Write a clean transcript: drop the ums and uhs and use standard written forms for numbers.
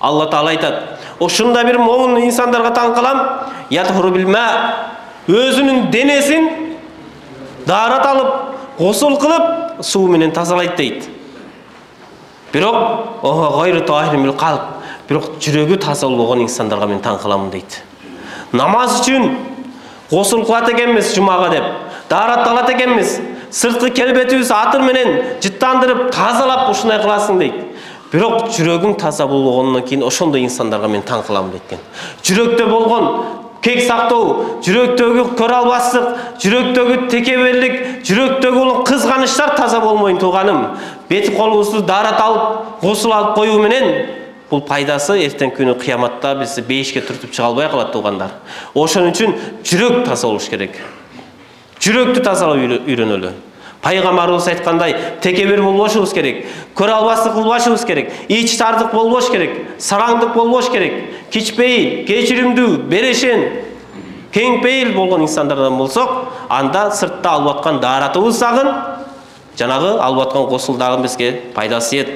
Алла Таала айтат: "Ошунда бир момун инсандарга таң калам, ятхуру билма, өзүнүн денесин даарат алып, гусул кылып, суу менен тазалайт" дейт. Бирок гайру таһирин бил калб, бирок жүрөгү таза болгон инсандарга мен таң каламын дейт. Намаз үчүн гусул кылат экенбиз жумага деп, дааратталат экенбиз. Сырткы келбетибиз атыр менен жыттандырып, тазалап ушундай кыласың дейт. Бирок жүрөгүң таза болгондон кийин ошондой инсандарга мен таң каламын дейт. Жүрөктө болгон кек сактоо, жүрөктөгү көрө албастык, жүрөктөгү текеберлик, жүрөктөгү болгон кызганыштар таза болмойн тууганым. Бети колубузду даарат алып, гусул алып коюу менен бул пайдасы эртең күнү кыяматта бизди бейишке түртүп чыга албай калат туугандар. Ошон үчүн жүрөк таза болуш керек. Жүрөктү тазалап үйрөнөлү. Пайгамбарыбыз айткандай, текебер болбошубуз керек, көрө албастык кылбашыбыз керек, ич тардык болбош керек, сараңдык болбош керек, кичпейил, кечиримдүү, берешен, кеңпейил болгон инсандардан болсок, анда сыртта алып аткан дааратыбыз дагы, жанагы алып аткан гусул дагы бизге пайдасы тиет.